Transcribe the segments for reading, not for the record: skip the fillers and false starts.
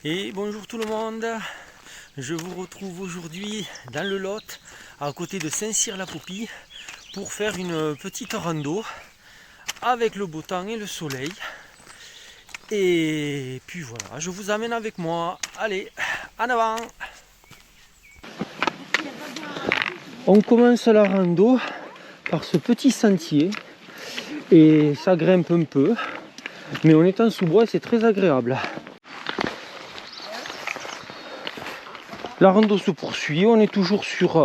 Et bonjour tout le monde, je vous retrouve aujourd'hui dans le Lot, à côté de Saint-Cyr-la-Popie, pour faire une petite rando avec le beau temps et le soleil. Et puis voilà, je vous amène avec moi. Allez, en avant! On commence la rando par ce petit sentier et ça grimpe un peu, mais on est en sous-bois et c'est très agréable. La rando se poursuit, on est toujours sur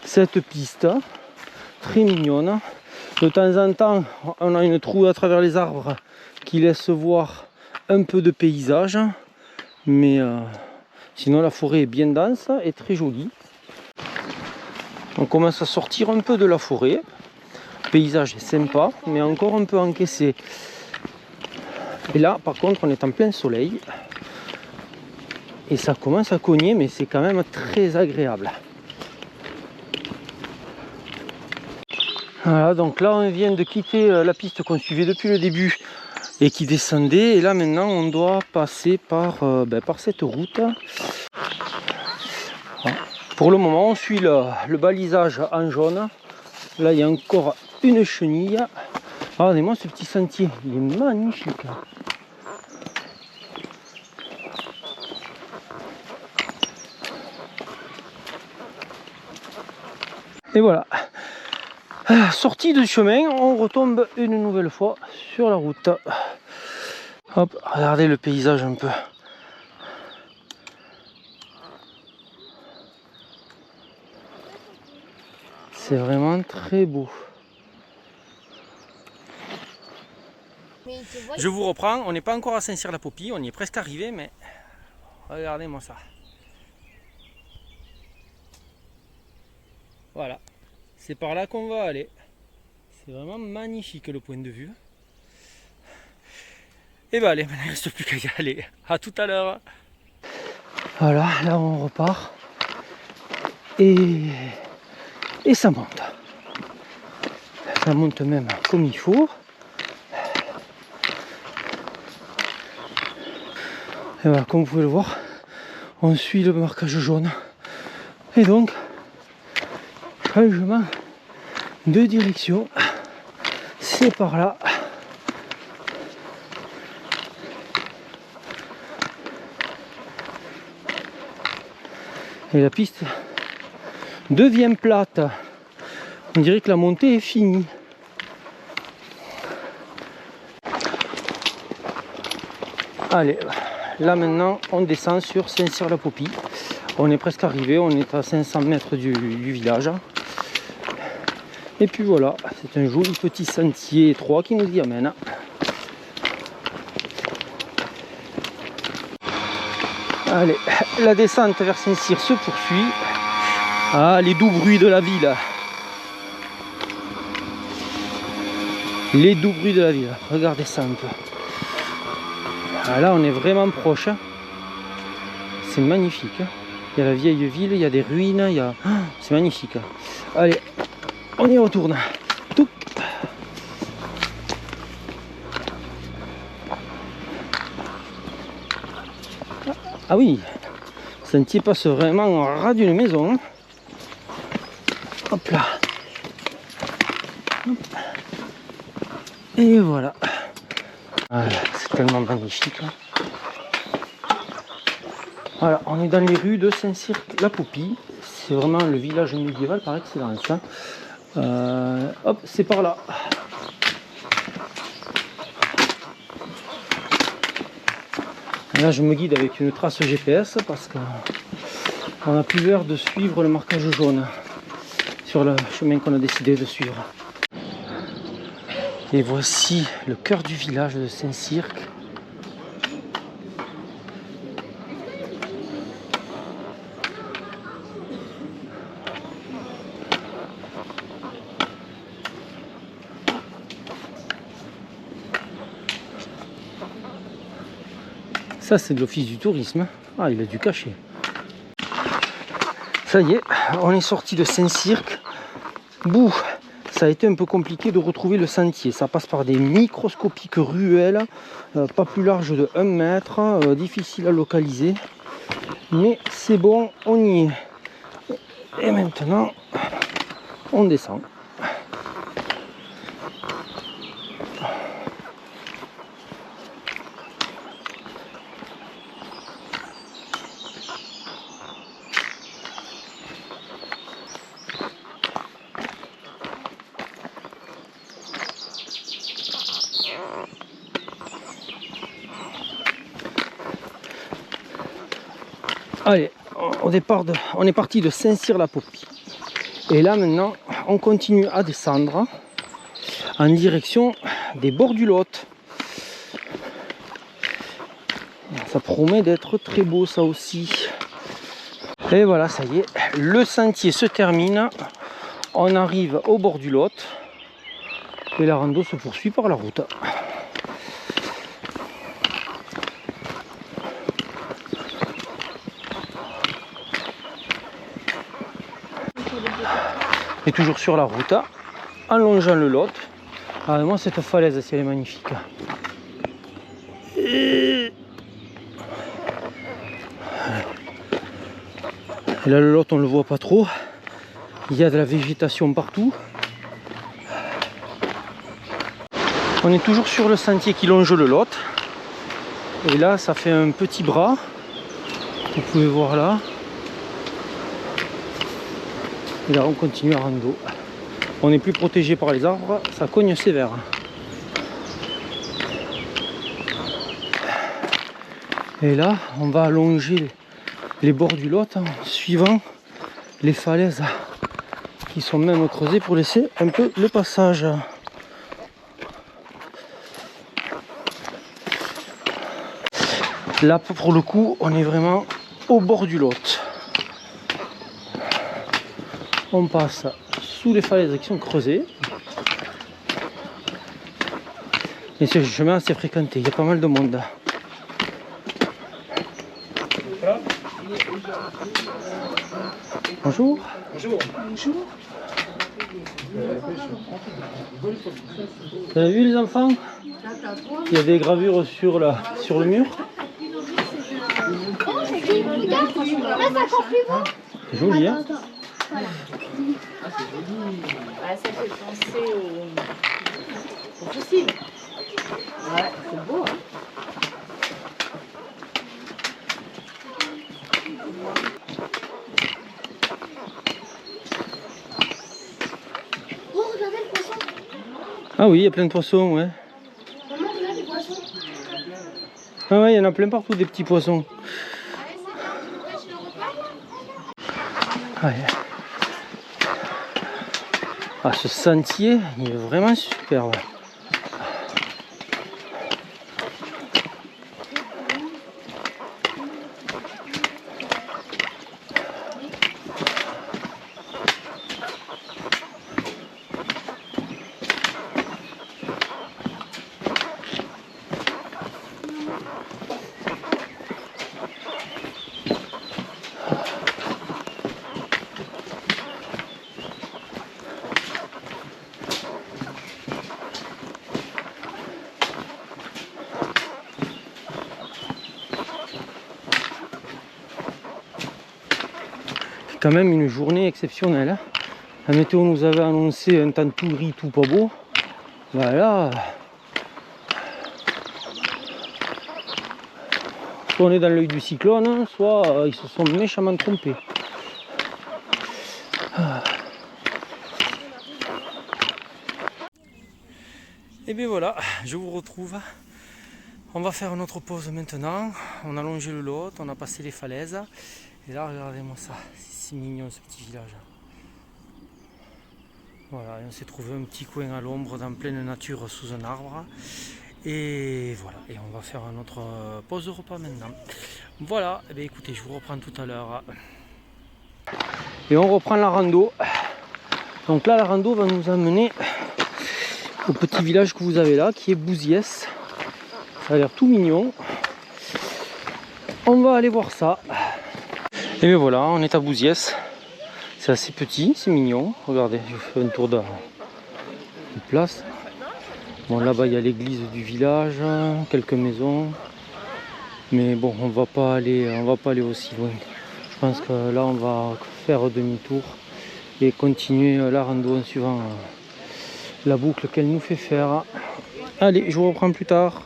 cette piste très mignonne. De temps en temps, on a une trouée à travers les arbres qui laisse voir un peu de paysage, mais sinon la forêt est bien dense et très jolie. On commence à sortir un peu de la forêt. Le paysage est sympa, mais encore un peu encaissé. Et là, par contre, on est en plein soleil. Et ça commence à cogner, mais c'est quand même très agréable. Voilà, donc là on vient de quitter la piste qu'on suivait depuis le début et qui descendait. Et là maintenant on doit passer par cette route. Voilà. Pour le moment on suit le balisage en jaune. Là il y a encore une chenille. Regardez-moi ce petit sentier, il est magnifique. Et voilà, sortie du chemin, on retombe une nouvelle fois sur la route. Hop, regardez le paysage un peu. C'est vraiment très beau. Je vous reprends, on n'est pas encore à Saint-Cyr-la-Popie, on y est presque arrivé, mais regardez-moi ça. Voilà, c'est par là qu'on va aller. C'est vraiment magnifique le point de vue. Et ben allez, maintenant il ne reste plus qu'à y aller. À tout à l'heure. Voilà, là on repart. Et ça monte. Ça monte même comme il faut. Et voilà, comme vous pouvez le voir, on suit le marquage jaune. Et donc, changement de direction. C'est par là. Et la piste devient plate. On dirait que la montée est finie. Allez, là maintenant on descend sur Saint-Cyr-la-Popie. On est presque arrivé, on est à 500 mètres du village. Et puis voilà, c'est un joli petit sentier étroit qui nous y amène. Allez, la descente vers Saint-Cyr se poursuit. Ah, les doux bruits de la ville. Les doux bruits de la ville. Regardez ça un peu. Ah, là, on est vraiment proche. C'est magnifique. Il y a la vieille ville, il y a des ruines. Il y a... C'est magnifique. Allez, on y retourne. Touc. Ah oui, le sentier passe vraiment au ras d'une maison. Hop là. Hop. Et voilà. Voilà, c'est tellement magnifique. Voilà, on est dans les rues de Saint-Cyr-la-Popie. C'est vraiment le village médiéval par excellence. Hop, c'est par là. Là, je me guide avec une trace GPS parce qu'on n'a plus l'air de suivre le marquage jaune sur le chemin qu'on a décidé de suivre. Et voici le cœur du village de Saint-Cyr. Ça, c'est de l'office du tourisme. Ah, il a dû cacher. Ça y est, on est sorti de Saint-Cyr. Bouh, ça a été un peu compliqué de retrouver le sentier. Ça passe par des microscopiques ruelles, pas plus larges de 1 mètre, difficile à localiser. Mais c'est bon, on y est. Et maintenant, on descend. Allez, au départ, on est parti de Saint-Cyr-la-Popie. Et là maintenant, on continue à descendre en direction des bords du Lot. Ça promet d'être très beau ça aussi. Et voilà, ça y est, le sentier se termine. On arrive au bord du Lot. Et la rando se poursuit par la route. Et toujours sur la route, en longeant le Lot. Ah, moi cette falaise, si elle est magnifique. Et là le Lot, on le voit pas trop. Il y a de la végétation partout. On est toujours sur le sentier qui longe le Lot. Et là, ça fait un petit bras. Vous pouvez voir là. Et là, on continue à rando. On est plus protégé par les arbres, ça cogne sévère. Et là, on va allonger les bords du Lot en suivant les falaises qui sont même creusées pour laisser un peu le passage. Là, pour le coup, on est vraiment au bord du Lot. On passe sous les falaises qui sont creusées. Et ce chemin assez fréquenté, il y a pas mal de monde. Bonjour. Bonjour. Bonjour. Vous avez vu les enfants? Il y a des gravures sur le mur. C'est joli, hein? Ah, c'est joli. Ah, ça fait penser au fossile. Ouais, c'est beau, hein? Oh, regardez le poisson. Ah oui, il y a plein de poissons, ouais. Maman, regarde les poissons. Ah ouais, il y en a plein partout, des petits poissons. Ouais. Ah, ce sentier, il est vraiment superbe. Quand même une journée exceptionnelle. Hein. La météo nous avait annoncé un temps tout gris, tout pas beau. Voilà. Soit on est dans l'œil du cyclone, soit ils se sont méchamment trompés. Et bien voilà, je vous retrouve. On va faire notre pause maintenant. On a longé le Lot, on a passé les falaises. Et là, regardez-moi ça, c'est si mignon ce petit village. Voilà, et on s'est trouvé un petit coin à l'ombre dans pleine nature sous un arbre. Et voilà, et on va faire notre pause repas maintenant. Voilà, et bien écoutez, je vous reprends tout à l'heure. Et on reprend la rando. Donc là, la rando va nous amener au petit village que vous avez là, qui est Bouziès. Ça a l'air tout mignon. On va aller voir ça. Et bien voilà, on est à Bouziès. C'est assez petit, c'est mignon. Regardez, je fais un tour une place. Bon, là-bas il y a l'église du village, quelques maisons. Mais bon, on va pas aller aussi loin. Je pense que là on va faire demi-tour et continuer la rando en suivant la boucle qu'elle nous fait faire. Allez, je vous reprends plus tard.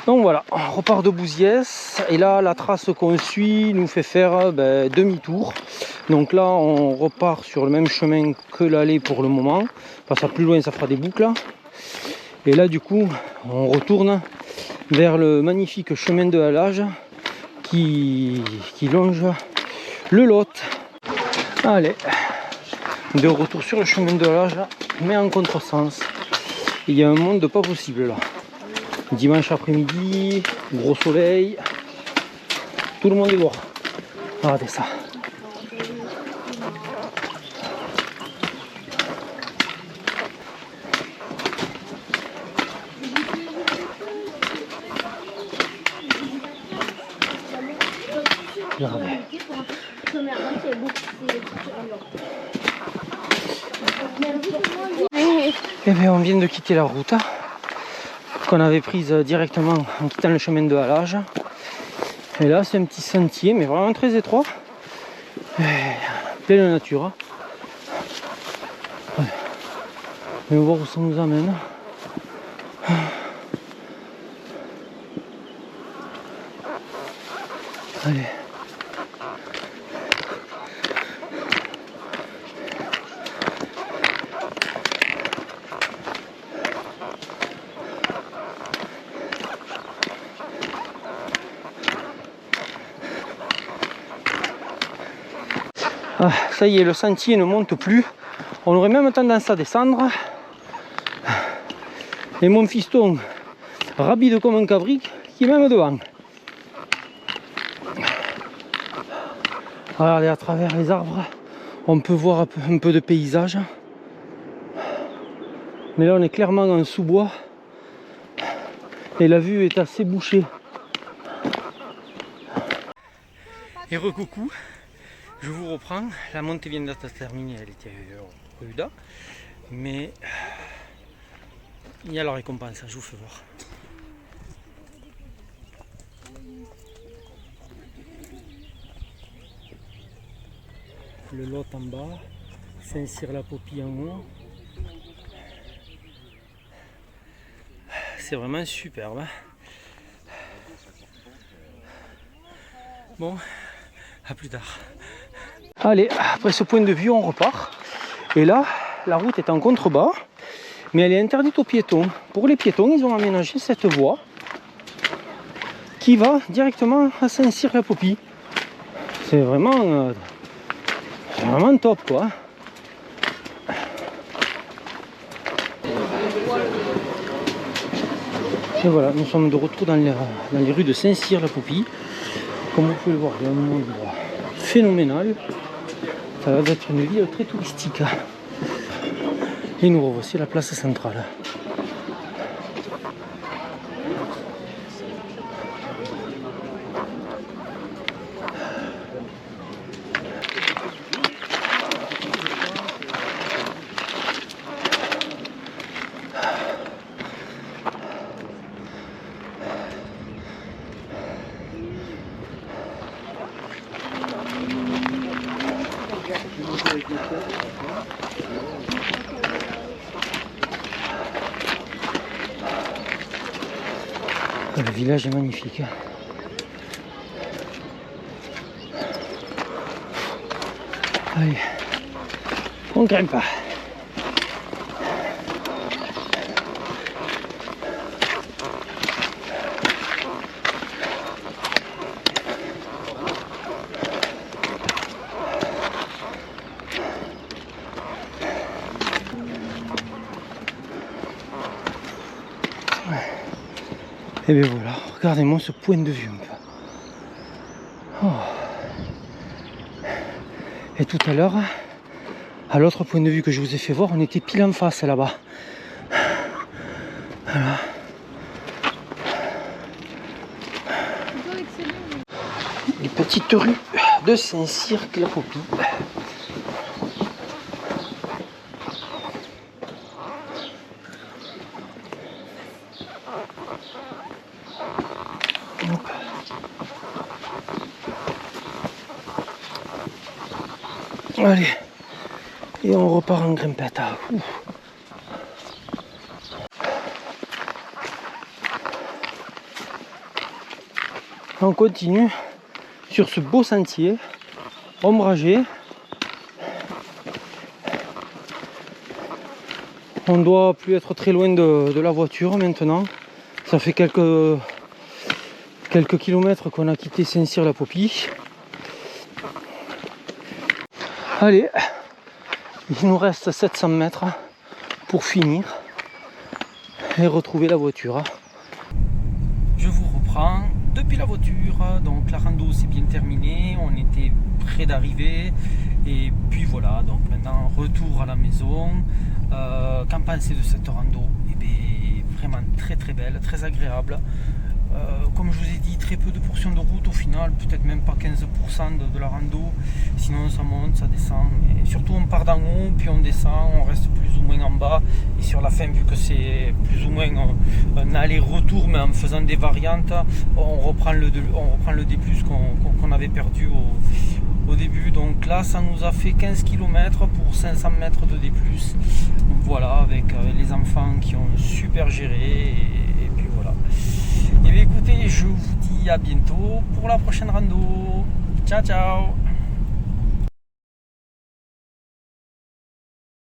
Donc voilà, on repart de Bouziès et là la trace qu'on suit nous fait faire demi-tour. Donc là on repart sur le même chemin que l'aller pour le moment, parce que plus loin ça fera des boucles. Et là du coup on retourne vers le magnifique chemin de halage qui longe le Lot. Allez, de retour sur le chemin de halage mais en contresens. Il y a un monde pas possible là. Dimanche après-midi, gros soleil, tout le monde est dehors. Regardez ça. Regardez. Et bien on vient de quitter la route qu'on avait prise directement en quittant le chemin de halage. Et là c'est un petit sentier mais vraiment très étroit, plein de nature. Ouais. On va voir où ça nous amène. Allez. Ah, ça y est, le sentier ne monte plus. On aurait même tendance à descendre. Et mon fiston, rapide comme un cabric, qui est même devant. Regardez, à travers les arbres, on peut voir un peu de paysage. Mais là, on est clairement en sous-bois. Et la vue est assez bouchée. Et recoucou. Je vous reprends, la montée vient d'être terminée, elle était rude, mais il y a la récompense, je vous fais voir. Le Lot en bas, Saint-Cyr-la-Popie en haut. C'est vraiment superbe. Bon, à plus tard. Allez, après ce point de vue, on repart. Et là, la route est en contrebas, mais elle est interdite aux piétons. Pour les piétons, ils ont aménagé cette voie qui va directement à Saint-Cyr-la-Popie. C'est vraiment top, quoi. Et voilà, nous sommes de retour dans les rues de Saint-Cyr-la-Popie. Comme vous pouvez le voir, il y a un monde phénoménal. Ça va être une ville très touristique. Et nous revoici à la place centrale. Le village est magnifique. Allez, on grimpe. Et bien voilà, regardez-moi ce point de vue. Oh. Et tout à l'heure, à l'autre point de vue que je vous ai fait voir, on était pile en face là-bas. Voilà. Les petites rues de Saint-Cyr-la-Popie. Hop. Allez, et on repart en grimpette. Ouf. On continue sur ce beau sentier ombragé. On doit plus être très loin de la voiture maintenant. Ça fait quelques kilomètres qu'on a quitté Saint-Cyr-la-Popie. Allez, il nous reste 700 mètres pour finir et retrouver la voiture. Je vous reprends depuis la voiture. Donc la rando s'est bien terminée, on était près d'arriver et puis voilà, donc maintenant retour à la maison. Qu'en pensez de cette rando? Eh bien, vraiment très très belle, très agréable. Comme je vous ai dit, très peu de portions de route au final, peut-être même pas 15% de la rando, sinon ça monte, ça descend, et surtout on part d'en haut, puis on descend, on reste plus ou moins en bas, et sur la fin, vu que c'est plus ou moins un aller-retour, mais en faisant des variantes, on reprend le D+, qu'on avait perdu au début. Donc là, ça nous a fait 15 km pour 500 mètres de D+. Voilà, avec les enfants qui ont super géré, et puis voilà. Et bien écoutez, je vous dis à bientôt pour la prochaine rando. Ciao ciao.